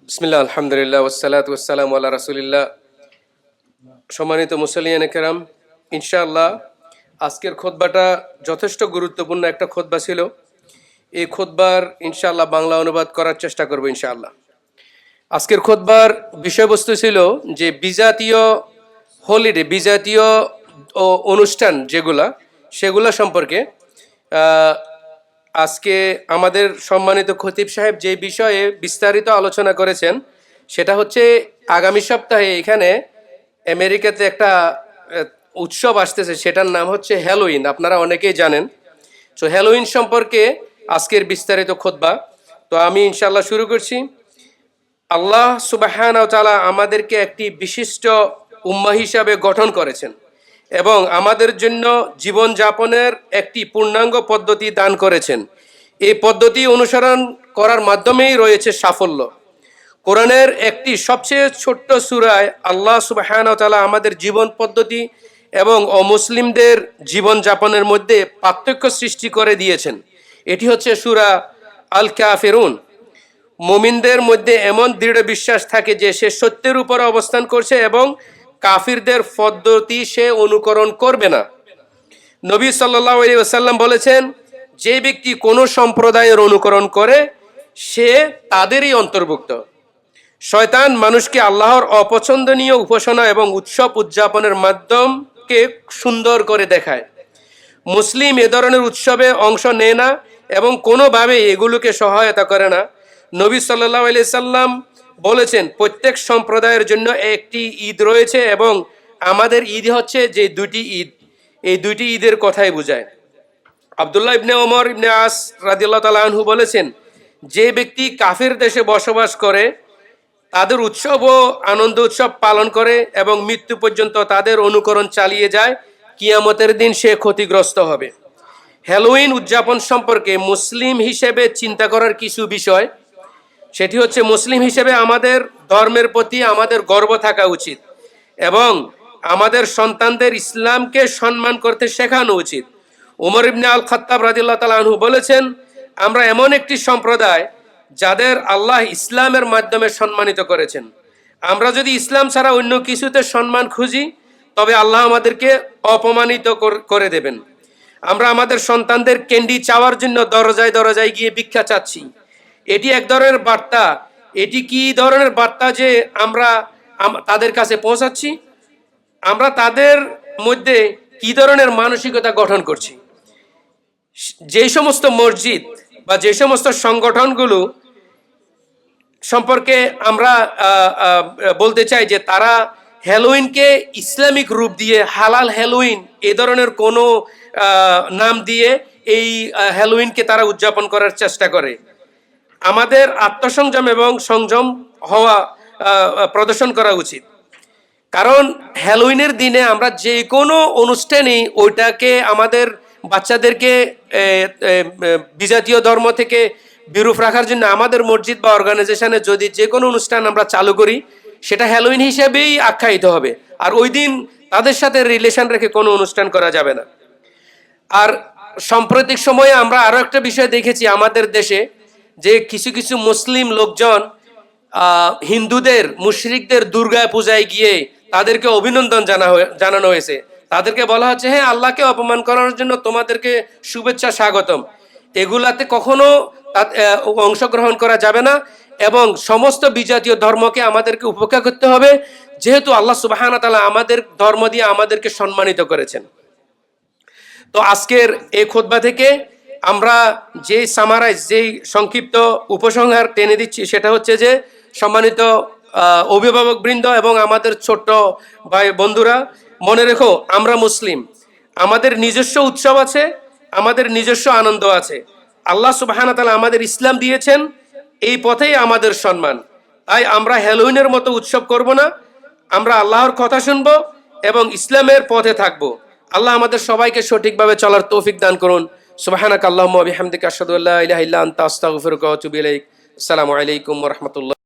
বিসমিল্লাহ আলহামদুলিল্লাহ ওয়াসসালাতু ওয়াসসালামু আলা রাসূলিল্লাহ। সম্মানিত মুসল্লিয়ানে কেরাম, ইনশাআল্লাহ আজকের খুতবাটা যথেষ্ট গুরুত্বপূর্ণ একটা খুতবা ছিল। এই খুতবার ইনশাআল্লাহ বাংলা অনুবাদ করার চেষ্টা করব ইনশাআল্লাহ। আজকের খুতবার বিষয়বস্তু ছিল যে বিজাতীয় হলিডে, বিজাতীয় অনুষ্ঠান সেগুলা সম্পর্কে আজকে আমাদের সম্মানিত খতিব সাহেব যে বিষয়ে বিস্তারিত আলোচনা করেছেন সেটা হচ্ছে আগামী সপ্তাহে এখানে আমেরিকাতে একটা উৎসব আসতেছে, সেটার নাম হচ্ছে হ্যালোইন। আপনারা অনেকেই জানেন। তো হ্যালোইন সম্পর্কে আজকের বিস্তারিত খুতবা। তো আমি ইনশাআল্লাহ শুরু করছি। আল্লাহ সুবহানাহু ওয়া তাআলা আমাদেরকে একটি বিশিষ্ট উম্মাহ হিসাবে গঠন করেছেন এবং আমাদের জন্য জীবনযাপনের একটি পূর্ণাঙ্গ পদ্ধতি দান করেছেন। এই পদ্ধতি অনুসরণ করার মাধ্যমেই রয়েছে সাফল্য। কোরআনের একটি সবচেয়ে ছোট্ট সূরায় আল্লাহ সুবহানাহু ওয়া তাআলা আমাদের জীবন পদ্ধতি এবং অমুসলিমদের জীবনযাপনের মধ্যে পার্থক্য সৃষ্টি করে দিয়েছেন। এটি হচ্ছে সূরা আল কাফিরুন। মুমিনদের মধ্যে এমন দৃঢ় বিশ্বাস থাকে যে সে সত্যের উপর অবস্থান করছে এবং কাফিরদের পদ্ধতি সে অনুকরণ করবে না। নবী সাল্লাল্লাহু আলাইহি ওয়াসাল্লাম বলেছেন, যে ব্যক্তি কোনো সম্প্রদায়ের অনুকরণ করে সে তাদেরই অন্তর্ভুক্ত। শয়তান মানুষকে আল্লাহর অপছন্দনীয় উপাসনা এবং উৎসব উদযাপনের মাধ্যমকে সুন্দর করে দেখায়। মুসলিম এ ধরনের উৎসবে অংশ নেয় না এবং কোনোভাবে এগুলোকে সহায়তা করে না। নবী সাল্লাল্লাহু আলাইহি সাল্লাম বলেছেন, প্রত্যেক সম্প্রদায়ের জন্য একটি ঈদ রয়েছে এবং আমাদের ঈদ হচ্ছে যে দুটি ঈদ, এই দুইটি ঈদের কথাই বোঝায়। আব্দুল্লাহ ইবনে ওমর ইবনে আস রাদিয়াল্লাহু তাআলা আনহু বলেছেন, যে ব্যক্তি কাফির দেশে বসবাস করে তাদের উৎসব ও আনন্দ উৎসব পালন করে এবং মৃত্যু পর্যন্ত তাদের অনুকরণ চালিয়ে যায়, কিয়ামতের দিন সে ক্ষতিগ্রস্ত হবে। হ্যালোইন উদযাপন সম্পর্কে মুসলিম হিসেবে চিন্তা করার কিছু বিষয়, সেটি হচ্ছে মুসলিম হিসেবে আমাদের ধর্মের প্রতি আমাদের গর্ব থাকা উচিত এবং আমাদের সন্তানদের ইসলামকে সম্মান করতে শেখানো উচিত। উমর ইবনে আল খাত্তাব রাদিয়াল্লাহু তাআলা আনহু বলেছেন, আমরা এমন একটি সম্প্রদায় যাদের আল্লাহ ইসলামের মাধ্যমে সম্মানিত করেছেন। আমরা যদি ইসলাম ছাড়া অন্য কিছুতে সম্মান খুঁজি তবে আল্লাহ আমাদেরকে অপমানিত করে দেবেন। আমরা আমাদের সন্তানদের ক্যান্ডি চাওয়ার জন্য দরজায় দরজায় গিয়ে ভিক্ষা চাচ্ছি। এটি এক ধরনের বার্তা। এটি কি ধরনের বার্তা যে আমরা তাদের কাছে পৌঁছাচ্ছি? আমরা তাদের মধ্যে কি ধরনের মানসিকতা গঠন করছি? যে সমস্ত মসজিদ বা যে সমস্ত সংগঠনগুলো সম্পর্কে আমরা বলতে চাই যে তারা হ্যালোইনকে ইসলামিক রূপ দিয়ে হালাল হ্যালোইন এ ধরনের কোনো নাম দিয়ে এই হ্যালোইনকে তারা উদযাপন করার চেষ্টা করে। আমাদের আত্মসংযম এবং সংযম হওয়া প্রদর্শন করা উচিত, কারণ হ্যালোইনের দিনে আমরা যে কোনো অনুষ্ঠানেই ওইটাকে আমাদের বাচ্চাদেরকে বিজাতীয় ধর্ম থেকে বিরূপ রাখার জন্য আমাদের মসজিদ বা অর্গানাইজেশনে যদি যে কোনো অনুষ্ঠান আমরা চালু করি সেটা হ্যালোইন হিসেবেই আখ্যায়িত হবে, আর ওই দিন তাদের সাথে রিলেশন রেখে কোনো অনুষ্ঠান করা যাবে না। আর সাম্প্রতিক সময়ে আমরা আরও একটা বিষয় দেখেছি আমাদের দেশে, যে কিছু কিছু মুসলিম লোকজন হিন্দুদের মুশরিকদের দুর্গা পূজায় গিয়ে তাদেরকে অভিনন্দন জানানো হয়েছে। তাদেরকে বলা হচ্ছে, হ্যাঁ, আল্লাহকে অপমান করার জন্য তোমাদেরকে শুভেচ্ছা স্বাগতম। এগুলাতে কখনো অংশগ্রহণ করা যাবে না এবং সমস্ত বিজাতীয় ধর্মকে আমাদেরকে উপেক্ষা করতে হবে, যেহেতু আল্লাহ সুবহানাহু ওয়া তাআলা আমাদের ধর্ম দিয়ে আমাদেরকে সম্মানিত করেছেন। তো আজকের এই খুতবা থেকে আমরা যেই সামারাইজ, যেই সংক্ষিপ্ত উপসংহার টেনে দিচ্ছি সেটা হচ্ছে যে, সম্মানিত অভিভাবক বৃন্দ এবং আমাদের ছোট্ট ভাই বন্ধুরা, মনে রেখো আমরা মুসলিম, আমাদের নিজস্ব উৎসব আছে, আমাদের নিজস্ব আনন্দ আছে। আল্লাহ সুবহানাহু ওয়া তাআলা আমাদের ইসলাম দিয়েছেন, এই পথেই আমাদের সম্মান। তাই আমরা হ্যালোইনের মতো উৎসব করব না, আমরা আল্লাহর কথা শুনব এবং ইসলামের পথে থাকব। আল্লাহ আমাদের সবাইকে সঠিকভাবে চলার তৌফিক দান করুন। সুবহানাকা আল্লাহুম্মা ওয়া বিহামদিকা আশহাদু আল্লা ইলাহা ইল্লা আনতা আস্তাগফিরুকা ওয়া আতুবু ইলাইক। আসসালামু আলাইকুম ওয়া রাহমাতুল্লাহ।